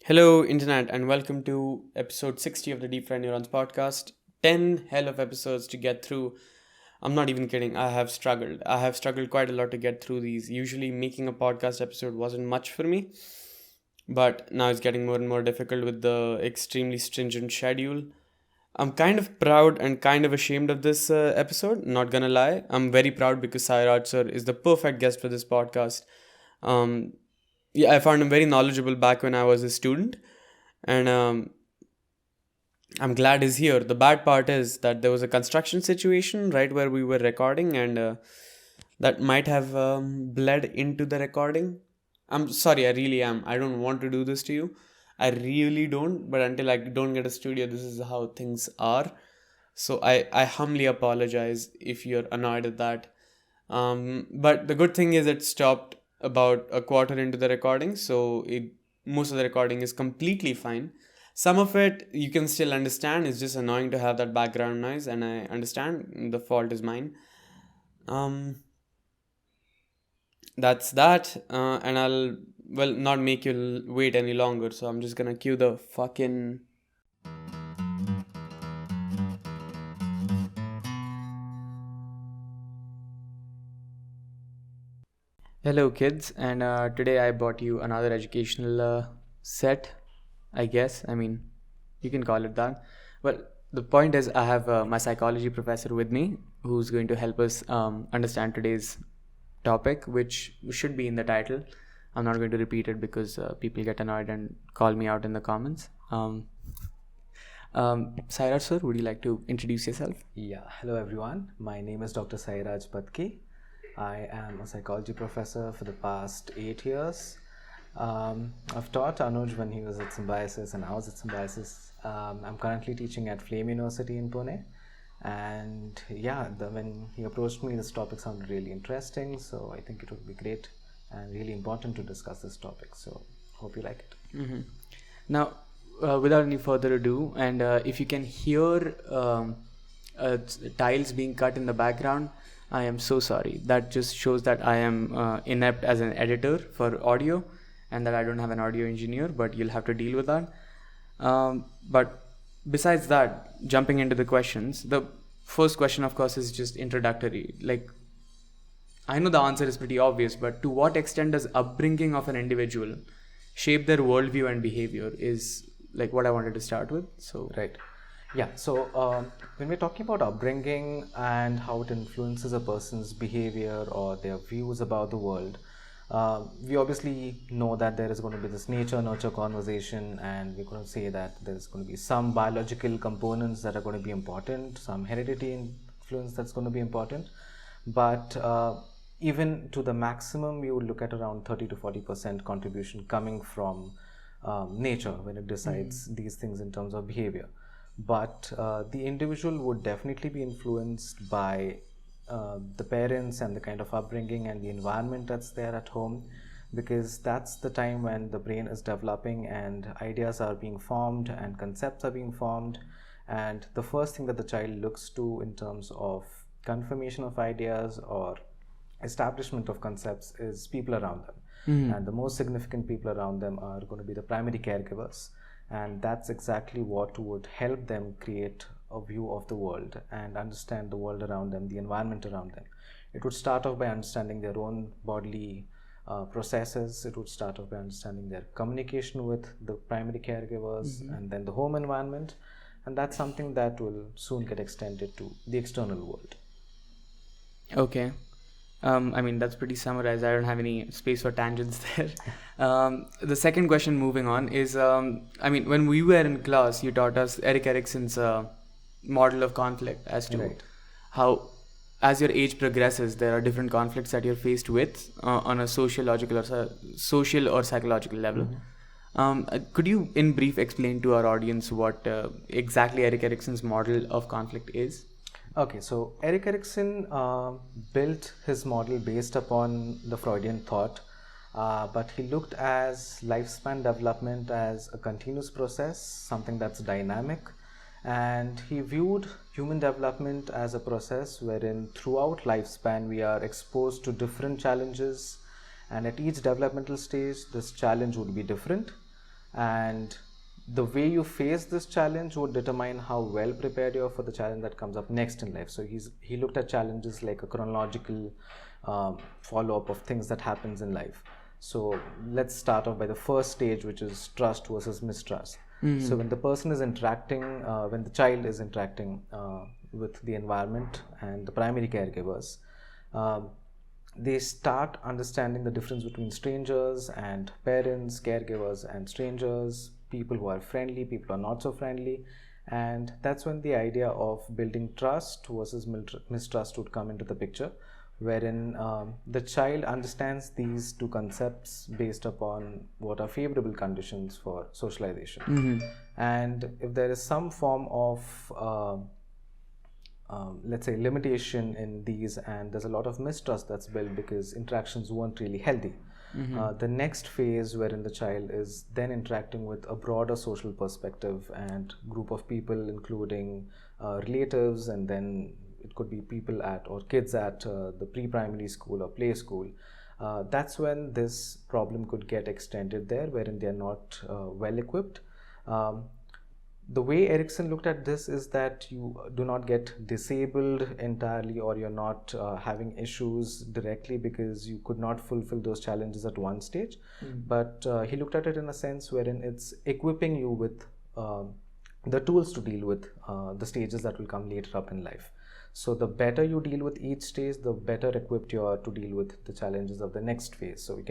Hello, Internet, and welcome to episode 60 of the Deep Fried Neurons podcast. 10 hell of episodes to get through. I'm not even kidding. I have struggled. I have struggled quite a lot to get through these. Usually, making a podcast episode wasn't much for me, but now it's getting more and more difficult with the extremely stringent schedule. I'm kind of proud and kind of ashamed of this episode, not gonna lie. I'm very proud because Sairaj sir is the perfect guest for this podcast. Um, I found him very knowledgeable back when I was a student, and I'm glad he's here. The bad part is that there was a construction situation right where we were recording, and that might have bled into the recording. I'm sorry, I really am. I don't want to do this to you. I really don't, but until I don't get a studio, this is how things are. So I humbly apologize if you're annoyed at that. But the good thing is it stopped about a quarter into the recording, so most of the recording is completely fine. Some of it you can still understand. It's just annoying to have that background noise, and I understand the fault is mine. That's that, and I'll not make you wait any longer, so I'm just gonna cue the fucking hello kids, and today I brought you another educational set, I guess. I mean, you can call it that. Well, the point is I have my psychology professor with me who's going to help us understand today's topic, which should be in the title. I'm not going to repeat it because people get annoyed and call me out in the comments. Sairaj sir, would you like to introduce yourself? Yeah, hello everyone. My name is Dr. Sairaj Patki. I am a psychology professor for the past 8 years. I've taught Anuj when he was at Symbiosis and I was at Symbiosis. I'm currently teaching at Flame University in Pune. And yeah, when he approached me, this topic sounded really interesting. So I think it would be great and really important to discuss this topic. So hope you like it. Mm-hmm. Now, without any further ado, and if you can hear tiles being cut in the background, I am so sorry. That just shows that I am inept as an editor for audio and that I don't have an audio engineer, but you'll have to deal with that. But besides that, jumping into the questions, the first question, of course, is just introductory. Like, I know the answer is pretty obvious, but to what extent does upbringing of an individual shape their worldview and behavior is like what I wanted to start with. So right. Yeah, so when we're talking about upbringing and how it influences a person's behavior or their views about the world, we obviously know that there is going to be this nature-nurture conversation, and we're going to say that there's going to be some biological components that are going to be important, some heredity influence that's going to be important, but even to the maximum, we would look at around 30 to 40% contribution coming from nature when it decides these things in terms of behavior. But the individual would definitely be influenced by the parents and the kind of upbringing and the environment that's there at home, because that's the time when the brain is developing and ideas are being formed and concepts are being formed. And the first thing that the child looks to in terms of confirmation of ideas or establishment of concepts is people around them. And the most significant people around them are going to be the primary caregivers. And that's exactly what would help them create a view of the world and understand the world around them, the environment around them. It would start off by understanding their own bodily processes. It would start off by understanding their communication with the primary caregivers and then the home environment. And that's something that will soon get extended to the external world. Okay. I mean, that's pretty summarized. I don't have any space for tangents there. The second question, moving on, is I mean, when we were in class, you taught us Eriksons model of conflict as to how, as your age progresses, there are different conflicts that you're faced with on a social or psychological level. Could you, in brief, explain to our audience what exactly Eriksons model of conflict is? Okay, so Erik Erikson built his model based upon the Freudian thought, but he looked as lifespan development as a continuous process, something that's dynamic, and he viewed human development as a process wherein throughout lifespan we are exposed to different challenges and at each developmental stage this challenge would be different, and the way you face this challenge would determine how well prepared you are for the challenge that comes up next in life. So he looked at challenges like a chronological follow-up of things that happens in life. So let's start off by the first stage, which is trust versus mistrust. So when the person is interacting, when the child is interacting with the environment and the primary caregivers, they start understanding the difference between strangers and parents, caregivers and strangers, people who are friendly, people who are not so friendly. And that's when the idea of building trust versus mistrust would come into the picture, wherein the child understands these two concepts based upon what are favorable conditions for socialization. And if there is some form of let's say limitation in these, and there's a lot of mistrust that's built because interactions weren't really healthy, the next phase wherein the child is then interacting with a broader social perspective and group of people, including relatives, and then it could be people at or kids at the pre-primary school or play school. That's when this problem could get extended there, wherein they are not well equipped. The way Erikson looked at this is that you do not get disabled entirely, or you're not having issues directly because you could not fulfill those challenges at one stage. But he looked at it in a sense wherein it's equipping you with the tools to deal with the stages that will come later up in life. So the better you deal with each stage, the better equipped you are to deal with the challenges of the next phase. So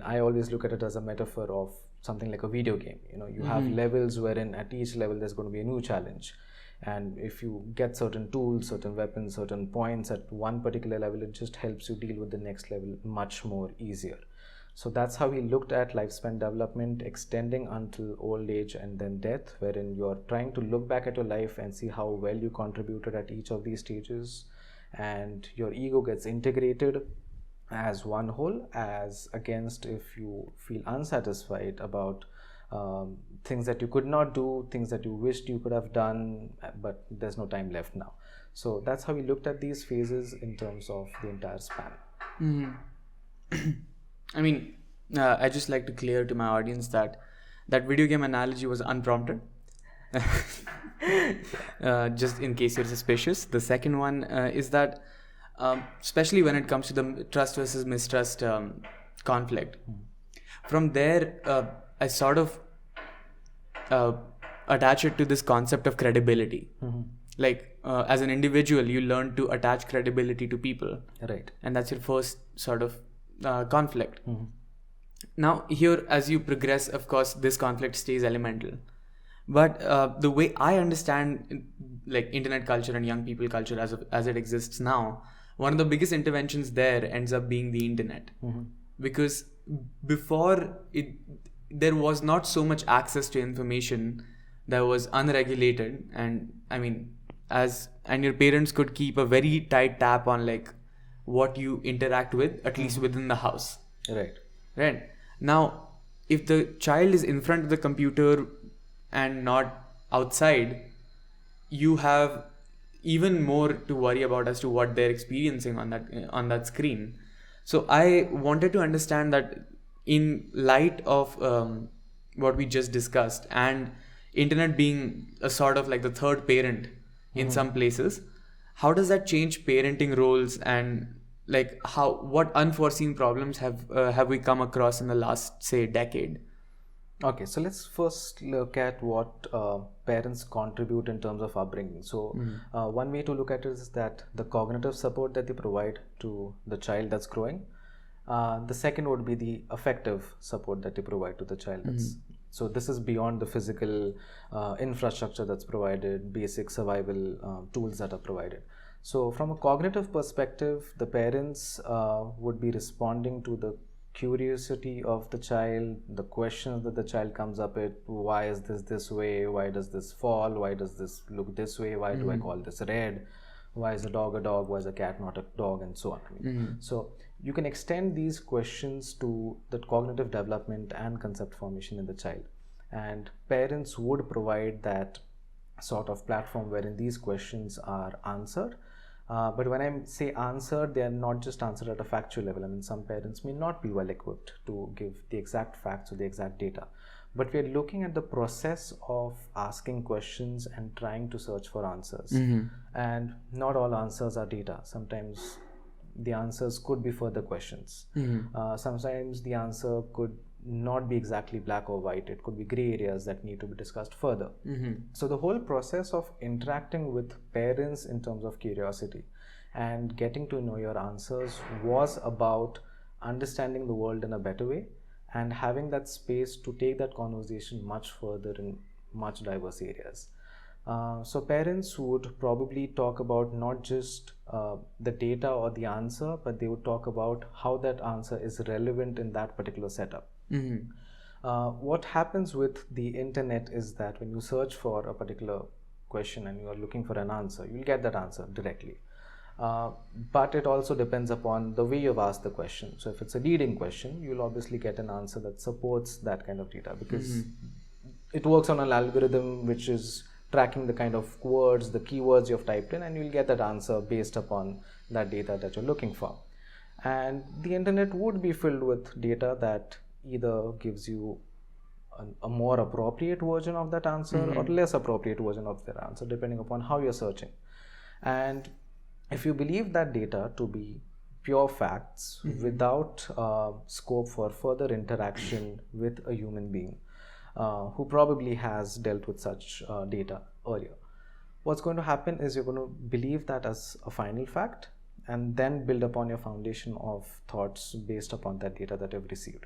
I always look at it as a metaphor of something like a video game. You have levels wherein at each level there's going to be a new challenge, and if you get certain tools, certain weapons, certain points at one particular level, it just helps you deal with the next level much more easier. So that's how he looked at lifespan development extending until old age and then death, wherein you're trying to look back at your life and see how well you contributed at each of these stages, and your ego gets integrated as one whole, as against if you feel unsatisfied about things that you could not do, things that you wished you could have done, but there's no time left now. So that's how we looked at these phases in terms of the entire span. I just like to clear to my audience that video game analogy was unprompted. Just in case you're suspicious. The second one is that especially when it comes to the trust versus mistrust conflict, from there I sort of attach it to this concept of credibility. Like as an individual, you learn to attach credibility to people, right? And that's your first sort of conflict. Now here, as you progress, of course this conflict stays elemental, but the way I understand like internet culture and young people culture as it exists now, one of the biggest interventions there ends up being the internet. Because before it, there was not so much access to information that was unregulated, and your parents could keep a very tight tap on like what you interact with, at least within the house. Right. Now, if the child is in front of the computer and not outside, you have even more to worry about as to what they're experiencing on that screen. So I wanted to understand that in light of what we just discussed, and internet being a sort of like the third parent in some places, how does that change parenting roles, and like what unforeseen problems have we come across in the last, say, decade? Okay, so let's first look at what parents contribute in terms of upbringing. So one way to look at it is that the cognitive support that they provide to the child that's growing. The second would be the affective support that they provide to the child. So this is beyond the physical infrastructure that's provided, basic survival tools that are provided. So from a cognitive perspective, the parents would be responding to the curiosity of the child, the questions that the child comes up with. Why is this way? Why does this fall? Why does this look this way? Why do I call this red? Why is a dog a dog? Why is a cat not a dog? And so on. So you can extend these questions to the cognitive development and concept formation in the child. And parents would provide that sort of platform wherein these questions are answered. But when I say answered, they are not just answered at a factual level. I mean, some parents may not be well equipped to give the exact facts or the exact data. But we are looking at the process of asking questions and trying to search for answers. And not all answers are data. Sometimes the answers could be further questions. Sometimes the answer could not be exactly black or white. It could be gray areas that need to be discussed further. So the whole process of interacting with parents in terms of curiosity and getting to know your answers was about understanding the world in a better way and having that space to take that conversation much further in much diverse areas. So parents would probably talk about not just the data or the answer, but they would talk about how that answer is relevant in that particular setup. What happens with the internet is that when you search for a particular question and you are looking for an answer, you'll get that answer directly. But it also depends upon the way you've asked the question. So if it's a leading question, you'll obviously get an answer that supports that kind of data because it works on an algorithm which is tracking the kind of words, the keywords you've typed in, and you'll get that answer based upon that data that you're looking for. And the internet would be filled with data that either gives you a more appropriate version of that answer or less appropriate version of that answer, depending upon how you're searching. And if you believe that data to be pure facts without scope for further interaction with a human being who probably has dealt with such data earlier, what's going to happen is you're going to believe that as a final fact and then build upon your foundation of thoughts based upon that data that you've received.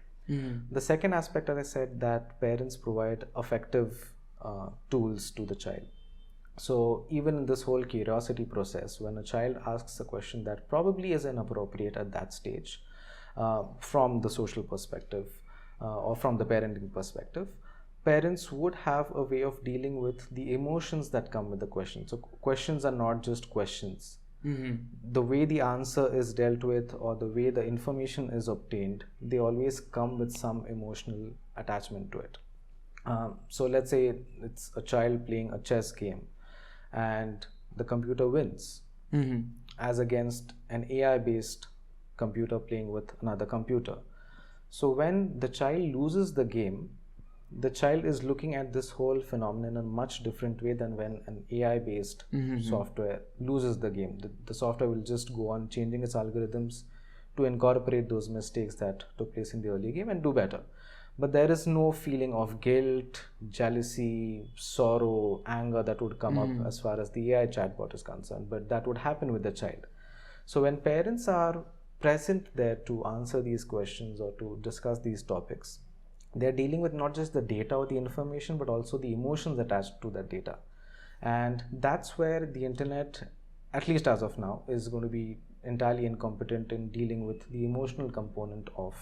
The second aspect, as I said, that parents provide effective tools to the child. So even in this whole curiosity process, when a child asks a question that probably is inappropriate at that stage from the social perspective or from the parenting perspective, parents would have a way of dealing with the emotions that come with the question. So questions are not just questions. The way the answer is dealt with or the way the information is obtained, they always come with some emotional attachment to it. So let's say it's a child playing a chess game and the computer wins as against an AI based computer playing with another computer. So when the child loses the game, the child is looking at this whole phenomenon in a much different way than when an AI based software loses the game. The software will just go on changing its algorithms to incorporate those mistakes that took place in the early game and do better. But there is no feeling of guilt, jealousy, sorrow, anger that would come up as far as the AI chatbot is concerned. But that would happen with the child. So when parents are present there to answer these questions or to discuss these topics, they're dealing with not just the data or the information, but also the emotions attached to that data. And that's where the internet, at least as of now, is going to be entirely incompetent in dealing with the emotional component of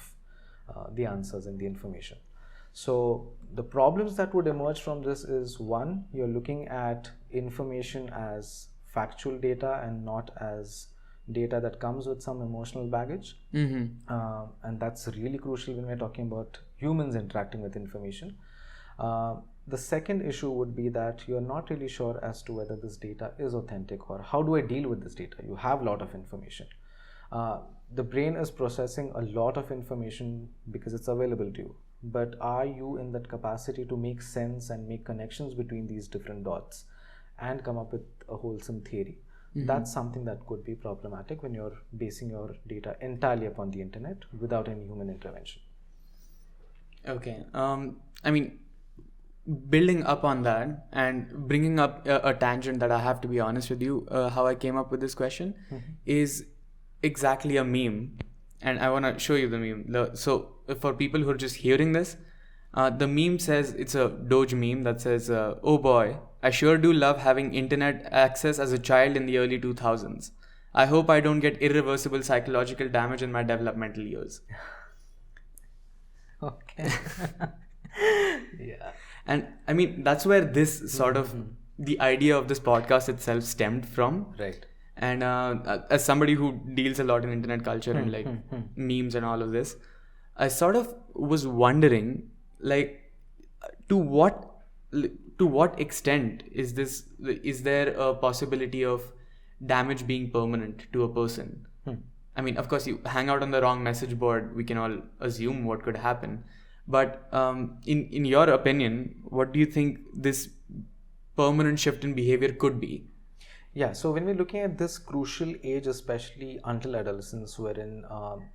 the answers and the information. So the problems that would emerge from this is, one, you're looking at information as factual data and not as data that comes with some emotional baggage. And that's really crucial when we're talking about humans interacting with information. The second issue would be that you're not really sure as to whether this data is authentic or how do I deal with this data. You have a lot of information. The brain is processing a lot of information because it's available to you. But are you in that capacity to make sense and make connections between these different dots and come up with a wholesome theory? That's something that could be problematic when you're basing your data entirely upon the internet without any human intervention. Okay. I mean, building up on that and bringing up a tangent that I have to be honest with you, how I came up with this question is exactly a meme. And I want to show you the meme. So for people who are just hearing this, the meme says, it's a Doge meme that says, oh boy, I sure do love having internet access as a child in the early 2000s. I hope I don't get irreversible psychological damage in my developmental years. Okay. Yeah. And I mean, that's where this sort of, the idea of this podcast itself stemmed from. Right. And as somebody who deals a lot in internet culture and like memes and all of this, I sort of was wondering, like, to what extent is there a possibility of damage being permanent to a person. I mean, of course, you hang out on the wrong message board, we can all assume what could happen. But in your opinion, what do you think this permanent shift in behavior could be? Yeah, so when we're looking at this crucial age, especially until adolescence, wherein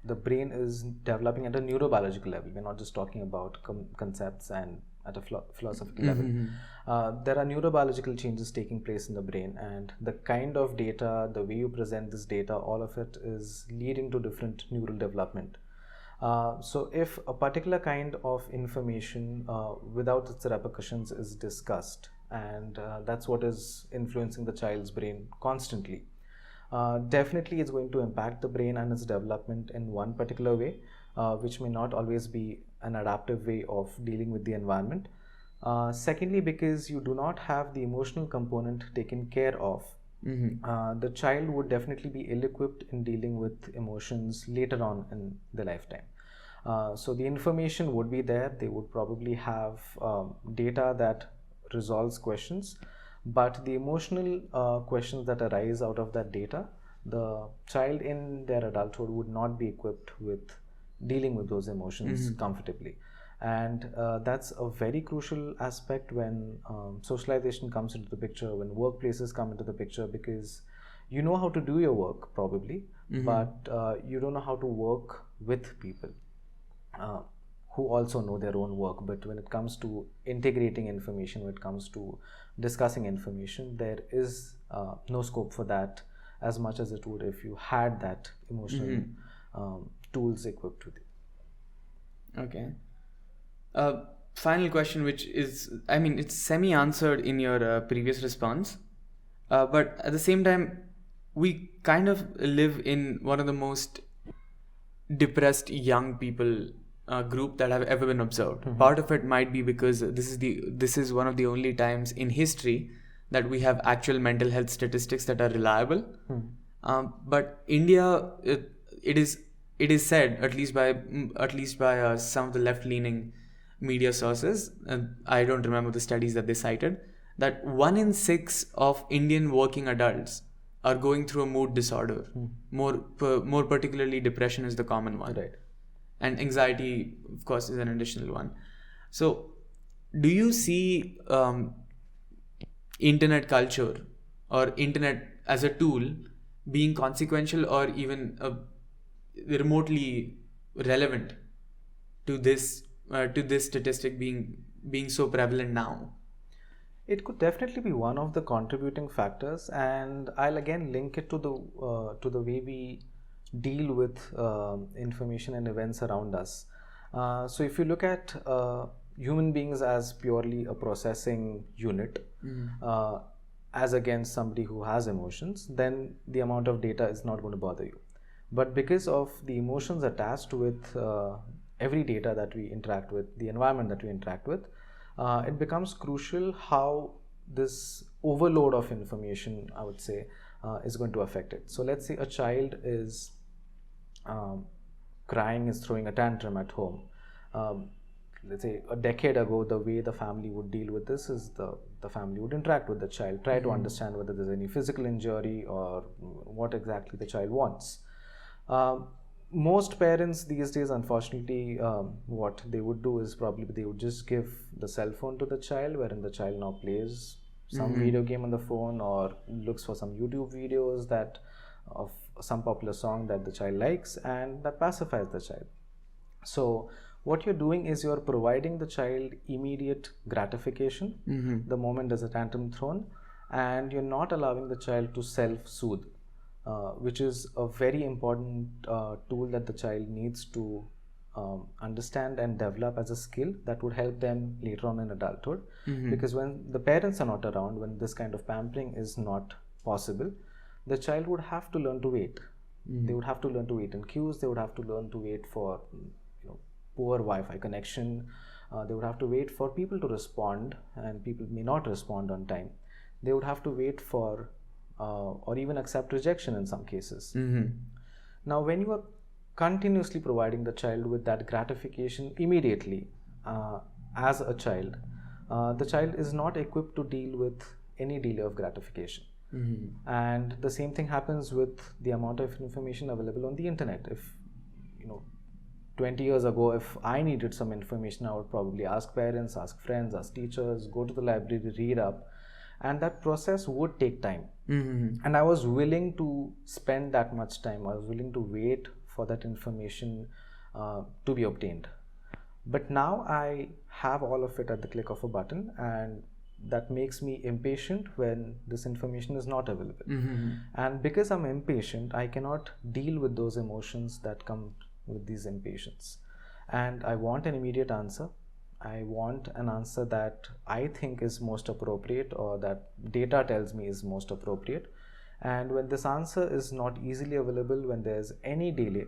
the brain is developing at a neurobiological level, we're not just talking about concepts and at a philosophical level. There are neurobiological changes taking place in the brain, and the kind of data, the way you present this data, all of it is leading to different neural development. So if a particular kind of information without its repercussions is discussed, and that's what is influencing the child's brain constantly, definitely it's going to impact the brain and its development in one particular way, which may not always be an adaptive way of dealing with the environment. Secondly, because you do not have the emotional component taken care of, the child would definitely be ill-equipped in dealing with emotions later on in their lifetime. So the information would be there. They would probably have data that resolves questions, but the emotional questions that arise out of that data, the child in their adulthood would not be equipped with dealing with those emotions comfortably. And that's a very crucial aspect when socialization comes into the picture, when workplaces come into the picture, because you know how to do your work probably, but you don't know how to work with people who also know their own work. But when it comes to integrating information, when it comes to discussing information, there is no scope for that as much as it would if you had that emotional tools equipped with you. Okay. Final question, which is, I mean, it's semi-answered in your previous response, but at the same time, we kind of live in one of the most depressed young people group that have ever been observed. Part of it might be because this is one of the only times in history that we have actual mental health statistics that are reliable. But India, it is said, at least by some of the left-leaning media sources, I don't remember the studies that they cited, that 1 in 6 of Indian working adults are going through a mood disorder. More particularly, depression is the common one. Right. And anxiety, of course, is an additional one. So, do you see internet culture or internet as a tool being consequential or even remotely relevant to this statistic being so prevalent now? It could definitely be one of the contributing factors, and I'll again link it to the way we deal with information and events around us. So if you look at human beings as purely a processing unit, as against somebody who has emotions, then the amount of data is not going to bother you. But because of the emotions attached with every data that we interact with, the environment that we interact with, it becomes crucial how this overload of information, I would say, is going to affect it. So let's say a child is crying, is throwing a tantrum at home. Let's say a decade ago, the way the family would deal with this is the family would interact with the child, try to understand whether there's any physical injury or what exactly the child wants. Most parents these days, unfortunately, what they would do is probably they would just give the cell phone to the child, wherein the child now plays some video game on the phone or looks for some YouTube videos of some popular song that the child likes, and that pacifies the child. So what you're doing is you're providing the child immediate gratification the moment there's a tantrum thrown, and you're not allowing the child to self-soothe, which is a very important tool that the child needs to understand and develop as a skill that would help them later on in adulthood. Because when the parents are not around, when this kind of pampering is not possible, the child would have to learn to wait. They would have to learn to wait in queues. They would have to learn to wait for poor Wi-Fi connection. They would have to wait for people to respond, and people may not respond on time. They would have to wait for or even accept rejection in some cases. Now, when you are continuously providing the child with that gratification immediately as a child, the child is not equipped to deal with any delay of gratification. And the same thing happens with the amount of information available on the internet. If, 20 years ago, if I needed some information, I would probably ask parents, ask friends, ask teachers, go to the library, read up, and that process would take time. And I was willing to spend that much time. I was willing to wait for that information to be obtained. But now I have all of it at the click of a button, and that makes me impatient when this information is not available. And because I'm impatient, I cannot deal with those emotions that come with these impatience. And I want an immediate answer. I want an answer that I think is most appropriate, or that data tells me is most appropriate. And when this answer is not easily available, when there's any delay,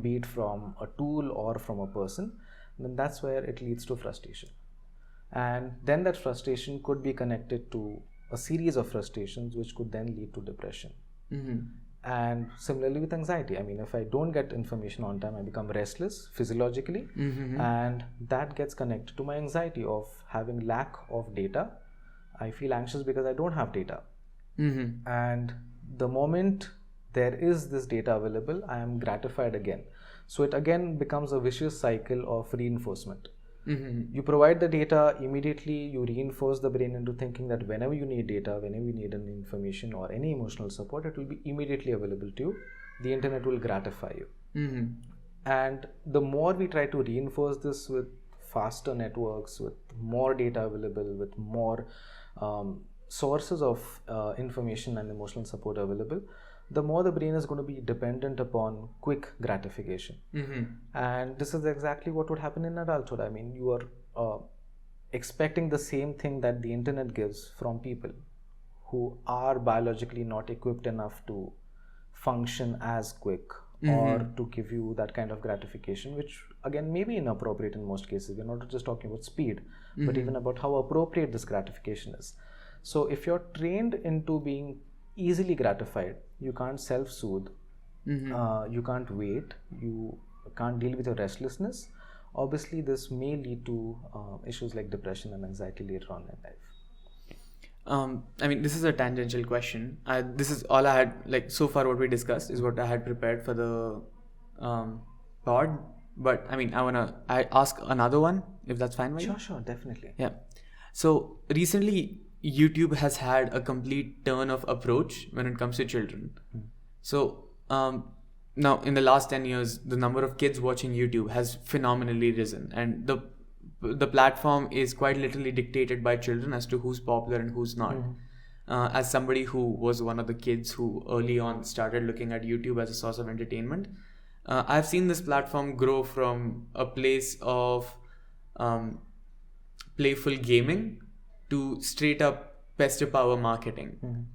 be it from a tool or from a person, then that's where it leads to frustration. And then that frustration could be connected to a series of frustrations, which could then lead to depression. And similarly with anxiety, I mean, if I don't get information on time, I become restless physiologically, and that gets connected to my anxiety of having lack of data. I feel anxious because I don't have data. And the moment there is this data available, I am gratified again. So it again becomes a vicious cycle of reinforcement. You provide the data, immediately you reinforce the brain into thinking that whenever you need data, whenever you need an information or any emotional support, it will be immediately available to you. The internet will gratify you. And the more we try to reinforce this with faster networks, with more data available, with more sources of information and emotional support available, the more the brain is going to be dependent upon quick gratification. And this is exactly what would happen in adulthood. I mean, you are expecting the same thing that the internet gives from people who are biologically not equipped enough to function as quick or to give you that kind of gratification, which again may be inappropriate in most cases. We're not just talking about speed, but even about how appropriate this gratification is. So if you're trained into being easily gratified, you can't self-soothe, you can't wait, you can't deal with your restlessness, obviously this may lead to issues like depression and anxiety later on in life. I mean, this is a tangential question. This is all I had, like, so far what we discussed is what I had prepared for the pod. But I mean, I ask another one, if that's fine with you? Sure, definitely. Yeah. So recently, YouTube has had a complete turn of approach when it comes to children. So now in the last 10 years, the number of kids watching YouTube has phenomenally risen, and the platform is quite literally dictated by children as to who's popular and who's not. As somebody who was one of the kids who early on started looking at YouTube as a source of entertainment, I've seen this platform grow from a place of playful gaming to straight up pest to power marketing.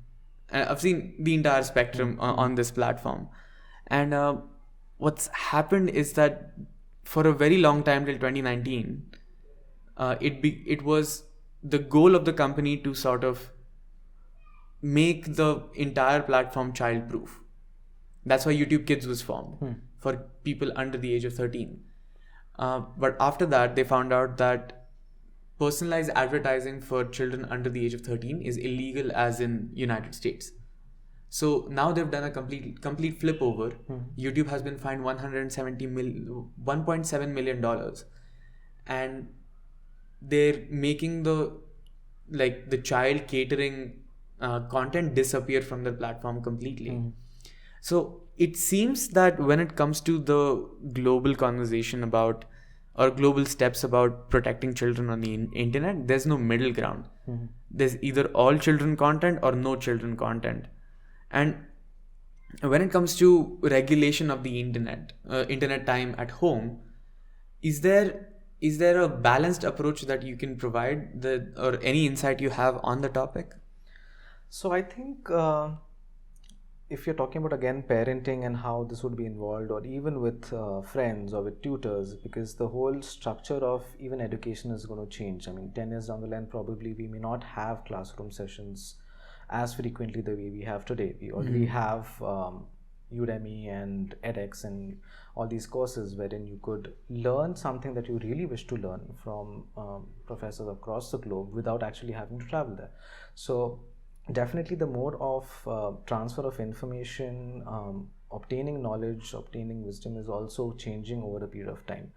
I've seen the entire spectrum on this platform. And what's happened is that for a very long time, till 2019, it was the goal of the company to sort of make the entire platform child-proof. That's why YouTube Kids was formed, for people under the age of 13. But after that, they found out that personalized advertising for children under the age of 13 is illegal as in United States. So now they've done a complete flip over. YouTube has been fined $1.7 million, and they're making the child catering content disappear from the platform completely. So it seems that when it comes to the global conversation about, or global steps about protecting children on the internet, there's no middle ground. There's either all children content or no children content. And when it comes to regulation of the internet time at home, is there a balanced approach that you can provide, or any insight you have on the topic? So I think if you're talking about again parenting and how this would be involved, or even with friends or with tutors, because the whole structure of even education is going to change. I mean, 10 years down the line, probably we may not have classroom sessions as frequently the way we have today. We already have Udemy and edX and all these courses wherein you could learn something that you really wish to learn from professors across the globe without actually having to travel there. So definitely the mode of transfer of information, obtaining knowledge, obtaining wisdom is also changing over a period of time.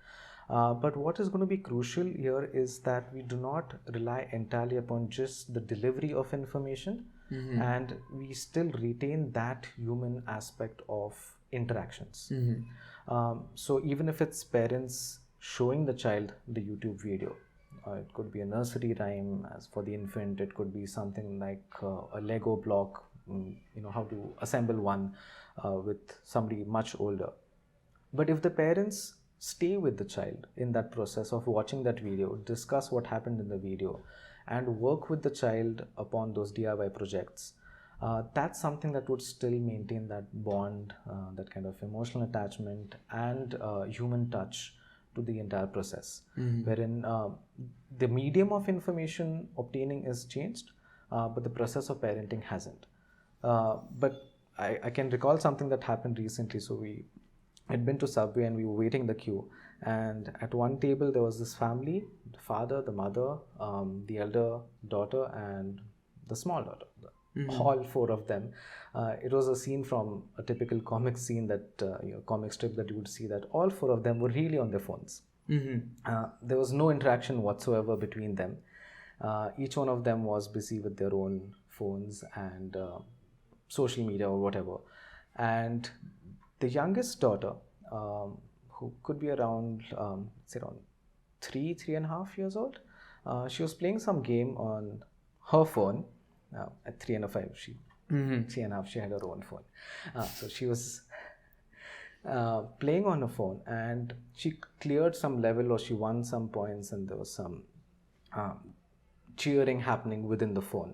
But what is going to be crucial here is that we do not rely entirely upon just the delivery of information, and we still retain that human aspect of interactions. So even if it's parents showing the child the YouTube video, it could be a nursery rhyme. As for the infant, it could be something like a Lego block, how to assemble one with somebody much older. But if the parents stay with the child in that process of watching that video, discuss what happened in the video, and work with the child upon those DIY projects, that's something that would still maintain that bond, that kind of emotional attachment and human touch to the entire process, wherein the medium of information obtaining is changed, but the process of parenting hasn't. But I can recall something that happened recently. So we had been to Subway and we were waiting in the queue. And at one table, there was this family, the father, the mother, the elder daughter, and the small daughter. All four of them. It was a scene from a typical comic scene that, comic strip that you would see, that all four of them were really on their phones. There was no interaction whatsoever between them. Each one of them was busy with their own phones and social media or whatever. And the youngest daughter, who could be around, say around 3.5 years old, she was playing some game on her phone. At 3.5, she 3.5, she had her own phone. So she was playing on her phone, and she cleared some level, or she won some points, and there was some cheering happening within the phone.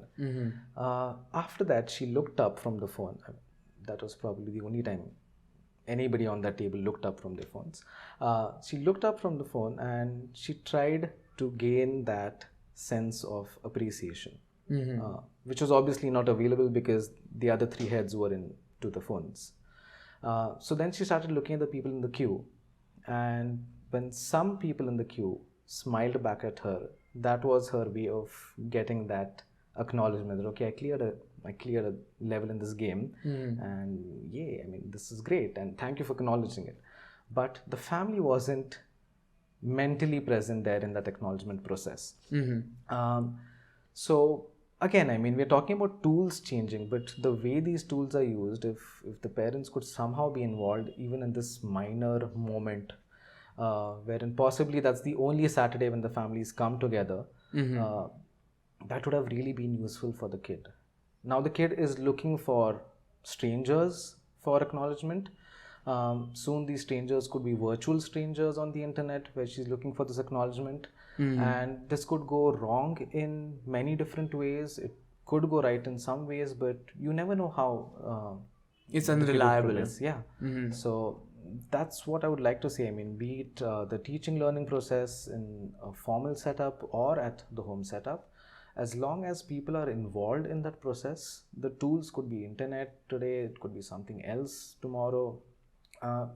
After that, she looked up from the phone. That was probably the only time anybody on that table looked up from their phones. She looked up from the phone and she tried to gain that sense of appreciation, which was obviously not available because the other three heads were into the phones. So then she started looking at the people in the queue, and when some people in the queue smiled back at her, that was her way of getting that acknowledgement that, okay, I cleared a level in this game, and yay, I mean, this is great, and thank you for acknowledging it. But the family wasn't mentally present there in that acknowledgement process. So again, I mean, we're talking about tools changing, but the way these tools are used, if the parents could somehow be involved even in this minor moment, wherein possibly that's the only Saturday when the families come together, that would have really been useful for the kid. Now the kid is looking for strangers for acknowledgement. Soon these strangers could be virtual strangers on the internet where she's looking for this acknowledgement. And this could go wrong in many different ways. It could go right in some ways, but you never know how it's unreliable. Yeah. So that's what I would like to say. I mean, be it the teaching learning process in a formal setup or at the home setup, as long as people are involved in that process, the tools could be internet today, it could be something else tomorrow.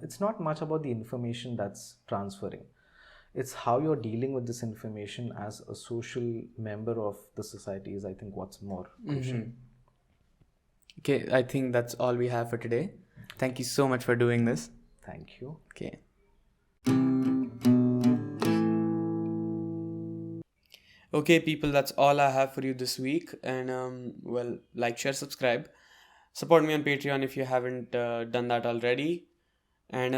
It's not much about the information that's transferring. It's how you're dealing with this information as a social member of the society is, I think, what's more crucial. Okay, I think that's all we have for today. Thank you so much for doing this. Thank you. Okay. Okay, people, that's all I have for you this week. And well, like, share, subscribe. Support me on Patreon if you haven't done that already. And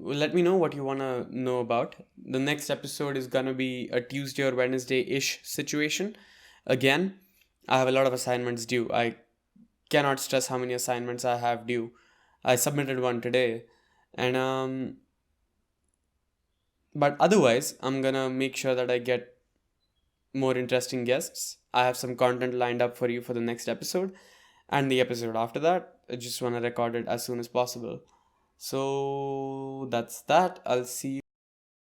let me know what you want to know about. The next episode is going to be a Tuesday or Wednesday-ish situation. Again, I have a lot of assignments due. I cannot stress how many assignments I have due. I submitted one today. And but otherwise, I'm going to make sure that I get more interesting guests. I have some content lined up for you for the next episode. And the episode after that, I just want to record it as soon as possible. So that's that. I'll see you.